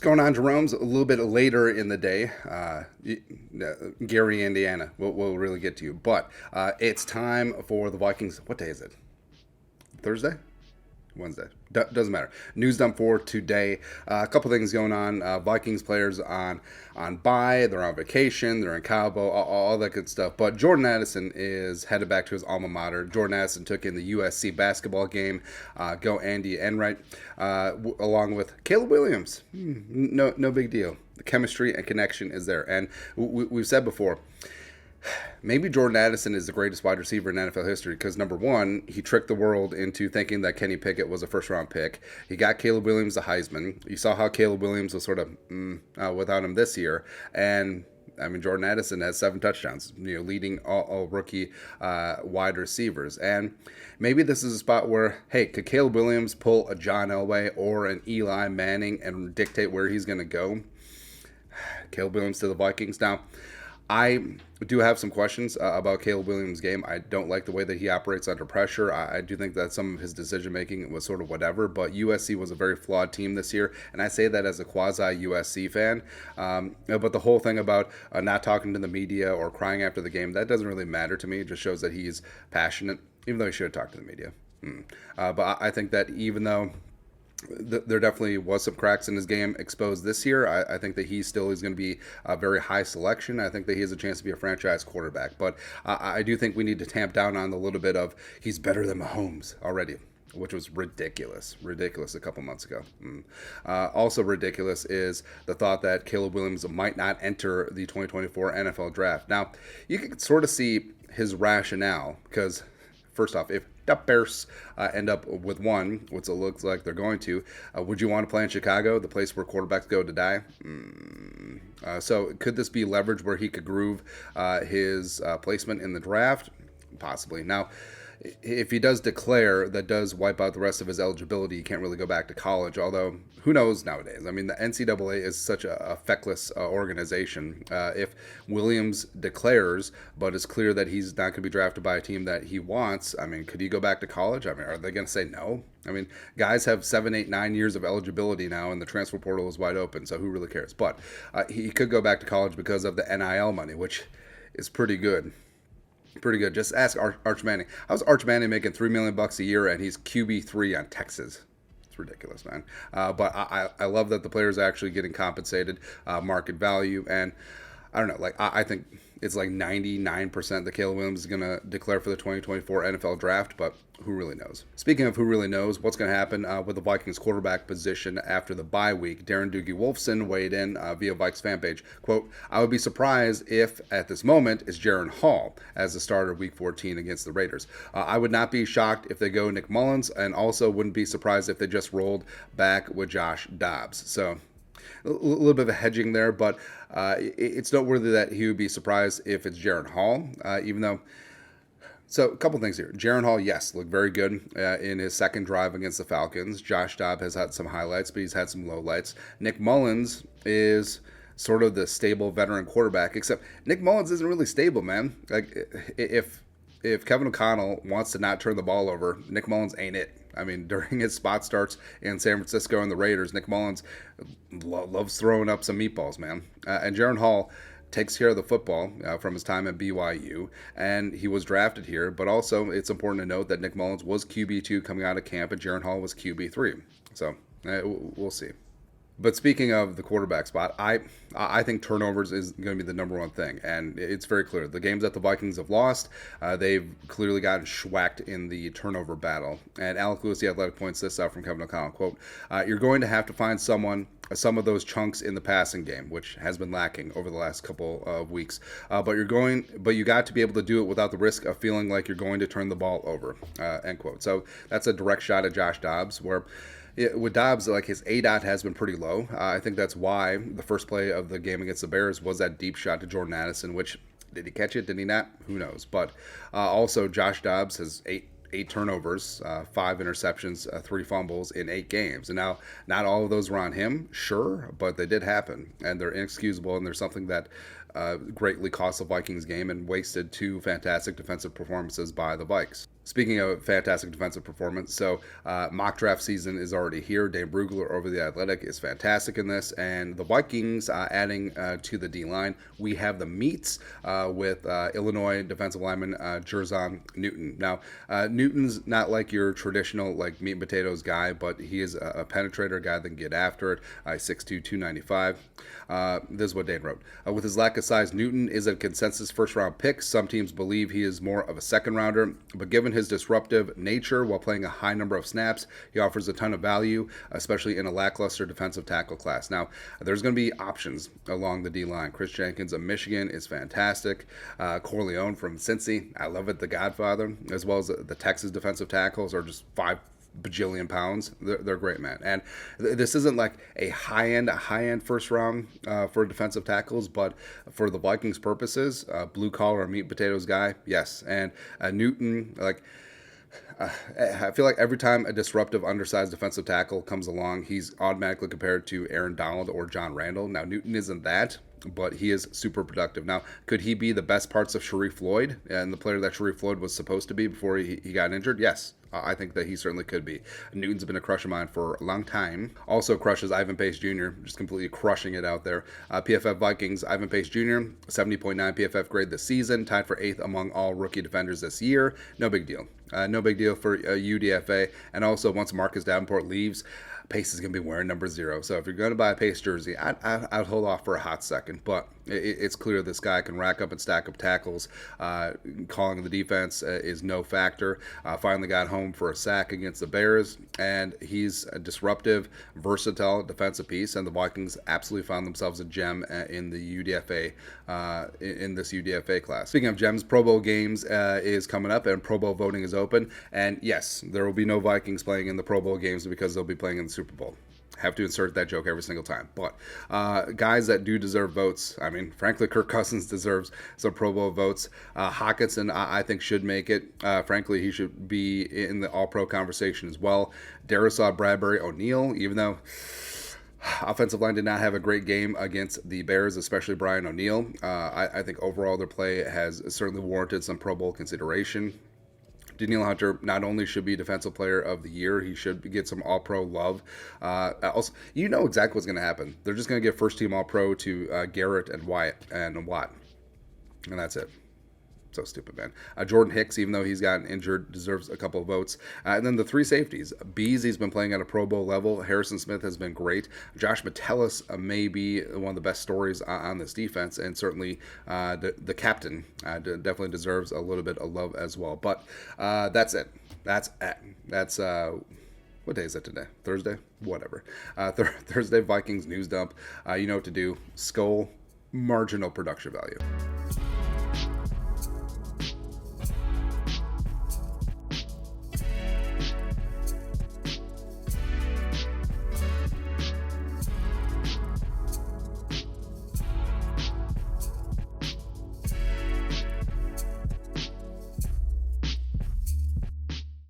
going on, Jerome's a little bit later in the day. Gary, Indiana. We'll really get to you. But it's time for the Vikings. What day is it? Thursday? Wednesday. Doesn't matter. News dump for today. A couple things going on. Vikings players on bye. They're on vacation. They're in Cabo. All that good stuff. But Jordan Addison is headed back to his alma mater. Jordan Addison took in the USC basketball game. Go Andy Enright, along with Caleb Williams. No big deal. The chemistry and connection is there. And we've said before, maybe Jordan Addison is the greatest wide receiver in NFL history because, number one, he tricked the world into thinking that Kenny Pickett was a first-round pick. He got Caleb Williams the Heisman. You saw how Caleb Williams was sort of without him this year. And, I mean, Jordan Addison has 7 touchdowns, leading all rookie wide receivers. And maybe this is a spot where, hey, could Caleb Williams pull a John Elway or an Eli Manning and dictate where he's going to go? Caleb Williams to the Vikings. Now, I do have some questions about Caleb Williams' game. I don't like the way that he operates under pressure. I do think that some of his decision-making was sort of whatever, but USC was a very flawed team this year, and I say that as a quasi-USC fan. But the whole thing about not talking to the media or crying after the game, that doesn't really matter to me. It just shows that he's passionate, even though he should talk to the media. But I think that even though there definitely was some cracks in his game exposed this year, I think that he still is going to be a very high selection. I think that he has a chance to be a franchise quarterback. But I do think we need to tamp down on the little bit of he's better than Mahomes already, which was ridiculous a couple months ago. Also ridiculous is the thought that Caleb Williams might not enter the 2024 NFL draft. Now, you can sort of see his rationale because, first off, if the Bears end up with one, which it looks like they're going to, would you want to play in Chicago, the place where quarterbacks go to die? So could this be leverage where he could groove his placement in the draft? Possibly. Now, if he does declare, that does wipe out the rest of his eligibility. He can't really go back to college, although who knows nowadays? I mean, the NCAA is such a feckless organization. If Williams declares, but it's clear that he's not going to be drafted by a team that he wants, I mean, could he go back to college? I mean, are they going to say no? I mean, guys have 7, 8, 9 years of eligibility now, and the transfer portal is wide open, so who really cares? But he could go back to college because of the NIL money, which is pretty good. Pretty good. Just ask Arch Manning. How's Arch Manning making $3 million a year and he's QB3 on Texas? It's ridiculous, man. But I love that the players are actually getting compensated, market value, and I don't know. Like I think it's like 99% that Caleb Williams is going to declare for the 2024 NFL draft, but who really knows? Speaking of who really knows, what's going to happen with the Vikings quarterback position after the bye week, Darren Doogie Wolfson weighed in via Vikes fan page. Quote, I would be surprised if, at this moment, it's Jaron Hall as the starter week 14 against the Raiders. I would not be shocked if they go Nick Mullins, and also wouldn't be surprised if they just rolled back with Josh Dobbs. So a little bit of a hedging there, but it's noteworthy that he would be surprised if it's Jaron Hall, even though. So a couple things here. Jaron Hall, yes, looked very good in his second drive against the Falcons. Josh Dobbs has had some highlights, but he's had some lowlights. Nick Mullins is sort of the stable veteran quarterback, except Nick Mullins isn't really stable, man. Like if Kevin O'Connell wants to not turn the ball over, Nick Mullins ain't it. I mean, during his spot starts in San Francisco and the Raiders, Nick Mullins loves throwing up some meatballs, man. And Jaron Hall takes care of the football from his time at BYU, and he was drafted here. But also, it's important to note that Nick Mullins was QB2 coming out of camp, and Jaron Hall was QB3. So we'll see. But speaking of the quarterback spot, I think turnovers is going to be the number one thing, and it's very clear. The games that the Vikings have lost, they've clearly gotten schwacked in the turnover battle. And Alec Lewis, the Athletic, points this out from Kevin O'Connell, quote, you're going to have to find some of those chunks in the passing game, which has been lacking over the last couple of weeks. But you got to be able to do it without the risk of feeling like you're going to turn the ball over, end quote. So that's a direct shot at Josh Dobbs, where with Dobbs, like his ADOT has been pretty low. I think that's why the first play of the game against the Bears was that deep shot to Jordan Addison, which, did he catch it? Did he not? Who knows? But also, Josh Dobbs has eight turnovers, 5 interceptions, 3 fumbles in 8 games. And now, not all of those were on him, sure, but they did happen. And they're inexcusable, and they're something that greatly cost the Vikings game and wasted 2 fantastic defensive performances by the Vikes. Speaking of fantastic defensive performance, so mock draft season is already here. Dave Brugler over the Athletic is fantastic in this, and the Vikings adding to the D line. We have the meats with Illinois defensive lineman Jerzon Newton. Now, Newton's not like your traditional like meat and potatoes guy, but he is a penetrator, guy that can get after it. 6'2", 295. This is what Dave wrote. With his lack of size, Newton is a consensus first-round pick. Some teams believe he is more of a second-rounder, but given his disruptive nature while playing a high number of snaps, he offers a ton of value, especially in a lackluster defensive tackle class. Now, there's going to be options along the D-line. Chris Jenkins of Michigan is fantastic. Corleone from Cincy, I love it, the Godfather, as well as the Texas defensive tackles are just 5 bajillion pounds. They're great, man. And this isn't like a high-end first round for defensive tackles, but for the Vikings purposes, blue collar meat and potatoes guy, yes. And Newton, like, I feel like every time a disruptive, undersized defensive tackle comes along, he's automatically compared to Aaron Donald or John Randall. Now, Newton isn't that, but he is super productive. Now, could he be the best parts of Sharif Floyd and the player that Sharif Floyd was supposed to be before he got injured? Yes. I think that he certainly could be. Newton's been a crush of mine for a long time. Also crushes Ivan Pace Jr., just completely crushing it out there. PFF Vikings, Ivan Pace Jr., 70.9 PFF grade this season, tied for 8th among all rookie defenders this year. No big deal. No big deal for UDFA. And also, once Marcus Davenport leaves, Pace is going to be wearing number 0. So if you're going to buy a Pace jersey, I'd hold off for a hot second. But it's clear this guy can rack up and stack up tackles. Calling the defense is no factor. Finally got home for a sack against the Bears. And he's a disruptive, versatile defensive piece. And the Vikings absolutely found themselves a gem in the UDFA, in this UDFA class. Speaking of gems, Pro Bowl games is coming up and Pro Bowl voting is open. And yes, there will be no Vikings playing in the Pro Bowl games because they'll be playing in the Super Bowl. Have to insert that joke every single time. But guys that do deserve votes, I mean, frankly, Kirk Cousins deserves some Pro Bowl votes. Hockenson, I think, should make it. Frankly, he should be in the All-Pro conversation as well. Darisaw Bradbury O'Neal, even though offensive line did not have a great game against the Bears, especially Brian O'Neal. I think overall their play has certainly warranted some Pro Bowl consideration. Danielle Hunter not only should be Defensive Player of the Year, he should get some All-Pro love. Also, you know exactly what's going to happen. They're just going to give first-team All-Pro to Garrett and Wyatt and Watt, and that's it. So stupid, man. Jordan Hicks, even though he's gotten injured, deserves a couple of votes. And then the 3 safeties. Beasley's been playing at a Pro Bowl level. Harrison Smith has been great. Josh Metellus may be one of the best stories on this defense, and certainly the captain definitely deserves a little bit of love as well. But that's it. That's what day is it today? Thursday? Whatever. Thursday Vikings news dump. You know what to do. Skull, marginal production value.